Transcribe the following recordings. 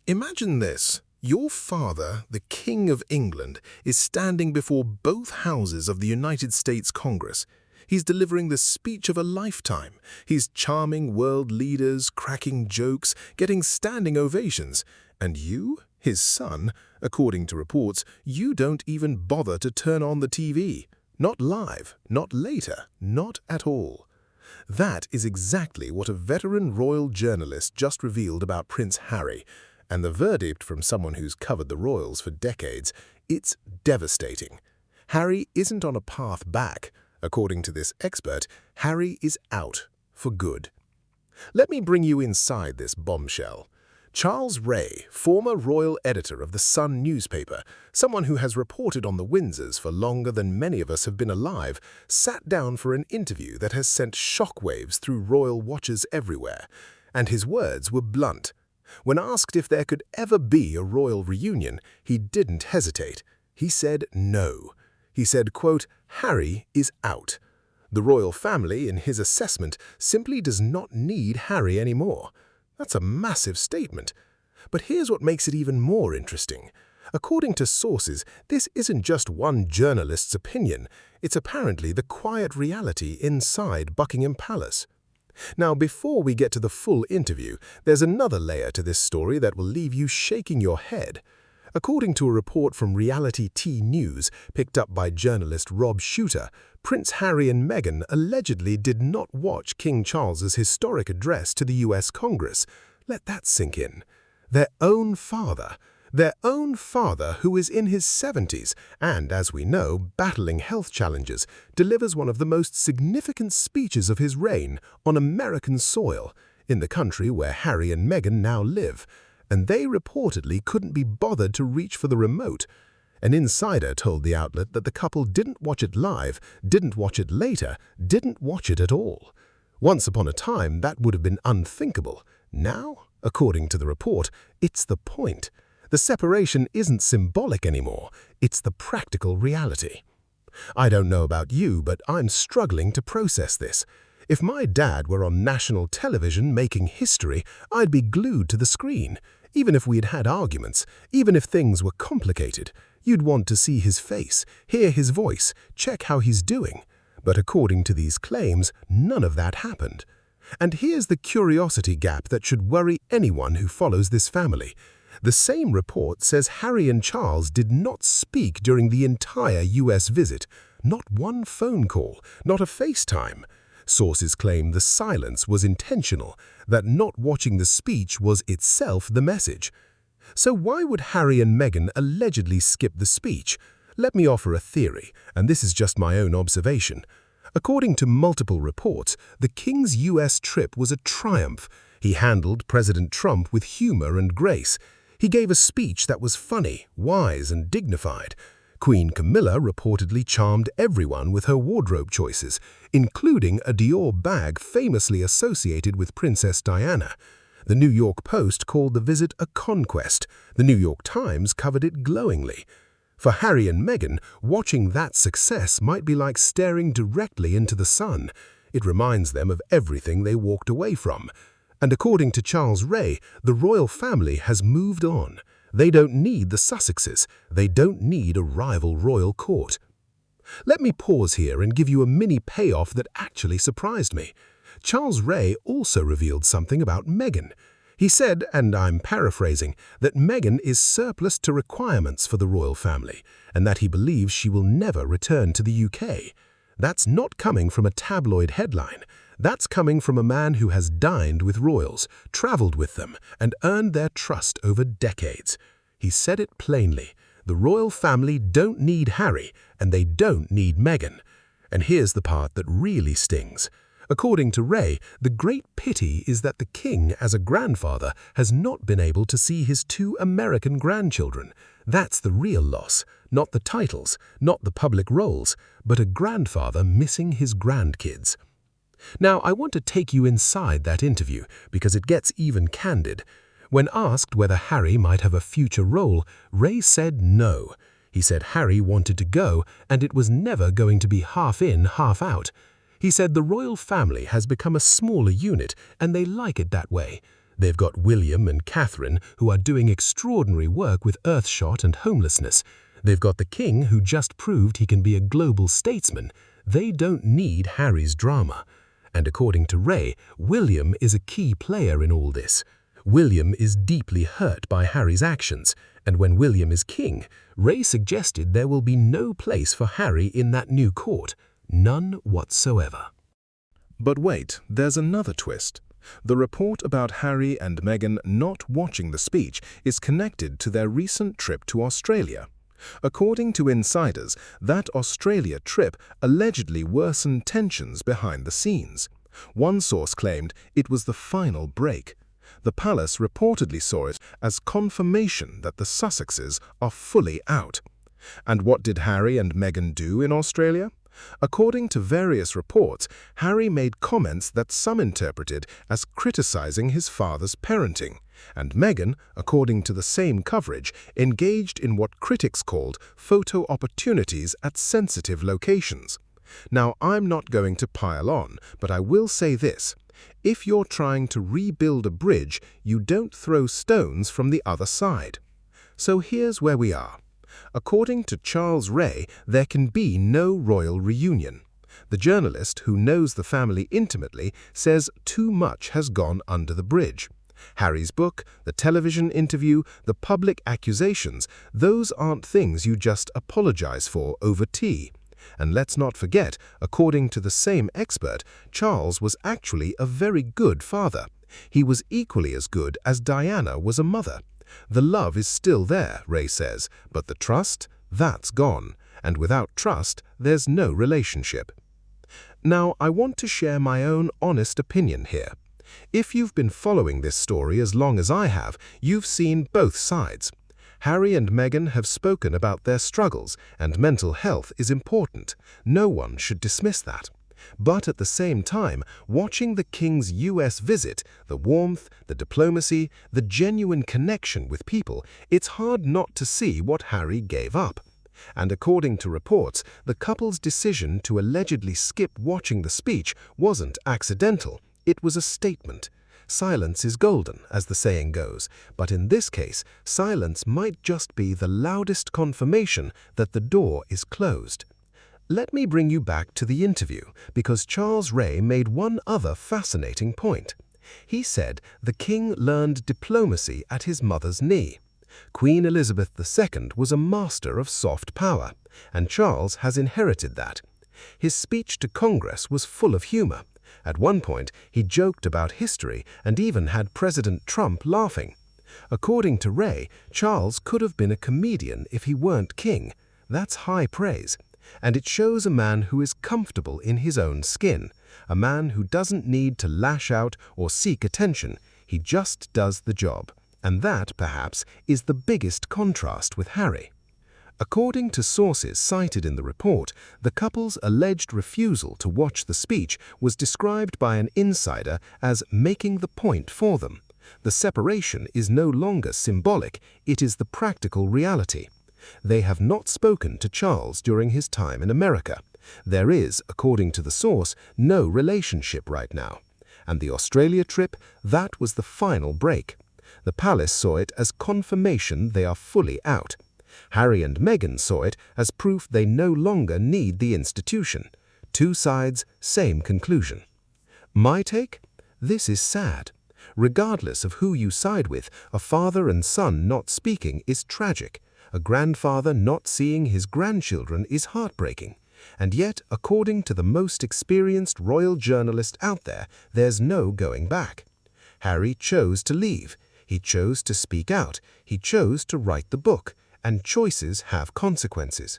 Imagine this. Your father, the King of England, is standing before both houses of the United States Congress. He's delivering the speech of a lifetime. He's charming world leaders, cracking jokes, getting standing ovations. And you, his son, according to reports, you don't even bother to turn on the TV. Not live, not later, not at all. That is exactly what a veteran royal journalist just revealed about Prince Harry. And the verdict from someone who's covered the royals for decades, it's devastating. Harry isn't on a path back. According to this expert, Harry is out for good. Let me bring you inside this bombshell. Charles Ray, former royal editor of the Sun newspaper, someone who has reported on the Windsors for longer than many of us have been alive, sat down for an interview that has sent shockwaves through royal watchers everywhere. And his words were blunt. When asked if there could ever be a royal reunion, he didn't hesitate. He said no. He said, quote, "Harry is out." The royal family, in his assessment, simply does not need Harry anymore. That's a massive statement. But here's what makes it even more interesting. According to sources, this isn't just one journalist's opinion. It's apparently the quiet reality inside Buckingham Palace. Now, before we get to the full interview, there's another layer to this story that will leave you shaking your head. According to a report from Reality T News, picked up by journalist Rob Shooter, Prince Harry and Meghan allegedly did not watch King Charles's historic address to the US Congress. Let that sink in. Their own father who is in his 70s and, as we know, battling health challenges, delivers one of the most significant speeches of his reign on American soil, in the country where Harry and Meghan now live, and they reportedly couldn't be bothered to reach for the remote. An insider told the outlet that the couple didn't watch it live, didn't watch it later, didn't watch it at all. Once upon a time, that would have been unthinkable. Now, according to the report, it's the point. The separation isn't symbolic anymore, it's the practical reality. I don't know about you, but I'm struggling to process this. If my dad were on national television making history, I'd be glued to the screen. Even if we'd had arguments, even if things were complicated, you'd want to see his face, hear his voice, check how he's doing. But according to these claims, none of that happened. And here's the curiosity gap that should worry anyone who follows this family. The same report says Harry and Charles did not speak during the entire US visit. Not one phone call, not a FaceTime. Sources claim the silence was intentional, that not watching the speech was itself the message. So why would Harry and Meghan allegedly skip the speech? Let me offer a theory, and this is just my own observation. According to multiple reports, the King's US trip was a triumph. He handled President Trump with humor and grace. He gave a speech that was funny, wise, and dignified. Queen Camilla reportedly charmed everyone with her wardrobe choices, including a Dior bag famously associated with Princess Diana. The New York Post called the visit a conquest. The New York Times covered it glowingly. For Harry and Meghan, watching that success might be like staring directly into the sun. It reminds them of everything they walked away from. And according to Charles Ray, the royal family has moved on. They don't need the Sussexes. They don't need a rival royal court. Let me pause here and give you a mini payoff that actually surprised me. Charles Ray also revealed something about Meghan. He said, and I'm paraphrasing, that Meghan is surplus to requirements for the royal family, and that he believes she will never return to the UK. That's not coming from a tabloid headline. That's coming from a man who has dined with royals, traveled with them, and earned their trust over decades. He said it plainly. The royal family don't need Harry, and they don't need Meghan. And here's the part that really stings. According to Ray, the great pity is that the king, as a grandfather, has not been able to see his 2 American grandchildren. That's the real loss, not the titles, not the public roles, but a grandfather missing his grandkids. Now, I want to take you inside that interview because it gets even candid. When asked whether Harry might have a future role, Ray said no. He said Harry wanted to go and it was never going to be half in, half out. He said the royal family has become a smaller unit and they like it that way. They've got William and Catherine, who are doing extraordinary work with Earthshot and homelessness. They've got the king, who just proved he can be a global statesman. They don't need Harry's drama. And according to Ray, William is a key player in all this. William is deeply hurt by Harry's actions, and when William is king, Ray suggested there will be no place for Harry in that new court. None whatsoever. But wait, there's another twist. The report about Harry and Meghan not watching the speech is connected to their recent trip to Australia. According to insiders, that Australia trip allegedly worsened tensions behind the scenes. One source claimed it was the final break. The palace reportedly saw it as confirmation that the Sussexes are fully out. And what did Harry and Meghan do in Australia? According to various reports, Harry made comments that some interpreted as criticizing his father's parenting, and Meghan, according to the same coverage, engaged in what critics called photo opportunities at sensitive locations. Now, I'm not going to pile on, but I will say this. If you're trying to rebuild a bridge, you don't throw stones from the other side. So here's where we are. According to Charles Ray, there can be no royal reunion. The journalist, who knows the family intimately, says too much has gone under the bridge. Harry's book, the television interview, the public accusations, those aren't things you just apologize for over tea. And let's not forget, according to the same expert, Charles was actually a very good father. He was equally as good as Diana was a mother. The love is still there, Ray says, but the trust, that's gone. And without trust, there's no relationship. Now, I want to share my own honest opinion here. If you've been following this story as long as I have, you've seen both sides. Harry and Meghan have spoken about their struggles, and mental health is important. No one should dismiss that. But at the same time, watching the King's US visit, the warmth, the diplomacy, the genuine connection with people, it's hard not to see what Harry gave up. And according to reports, the couple's decision to allegedly skip watching the speech wasn't accidental. It was a statement. Silence is golden, as the saying goes, but in this case, silence might just be the loudest confirmation that the door is closed. Let me bring you back to the interview, because Charles Ray made one other fascinating point. He said the king learned diplomacy at his mother's knee. Queen Elizabeth II was a master of soft power, and Charles has inherited that. His speech to Congress was full of humor. At one point, he joked about history and even had President Trump laughing. According to Ray, Charles could have been a comedian if he weren't king. That's high praise. And it shows a man who is comfortable in his own skin, a man who doesn't need to lash out or seek attention. He just does the job. And that, perhaps, is the biggest contrast with Harry. According to sources cited in the report, the couple's alleged refusal to watch the speech was described by an insider as making the point for them. The separation is no longer symbolic, it is the practical reality. They have not spoken to Charles during his time in America. There is, according to the source, no relationship right now. And the Australia trip, that was the final break. The palace saw it as confirmation they are fully out. Harry and Meghan saw it as proof they no longer need the institution. Two sides, same conclusion. My take? This is sad. Regardless of who you side with, a father and son not speaking is tragic. A grandfather not seeing his grandchildren is heartbreaking. And yet, according to the most experienced royal journalist out there, there's no going back. Harry chose to leave. He chose to speak out. He chose to write the book. And choices have consequences.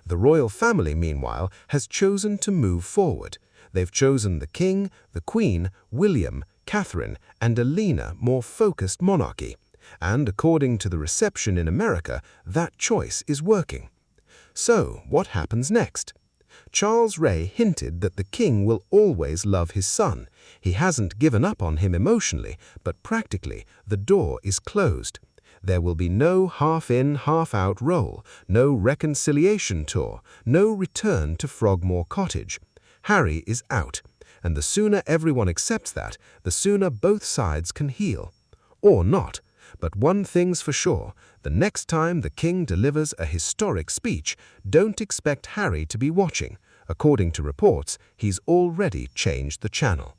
The royal family, meanwhile, has chosen to move forward. They've chosen the king, the queen, William, Catherine, and a leaner, more focused monarchy. And according to the reception in America, that choice is working. So, what happens next? Charles Ray hinted that the king will always love his son. He hasn't given up on him emotionally, but practically, the door is closed. There will be no half-in, half-out role, no reconciliation tour, no return to Frogmore Cottage. Harry is out, and the sooner everyone accepts that, the sooner both sides can heal. or not. But one thing's for sure, the next time the king delivers a historic speech, don't expect Harry to be watching. According to reports, he's already changed the channel.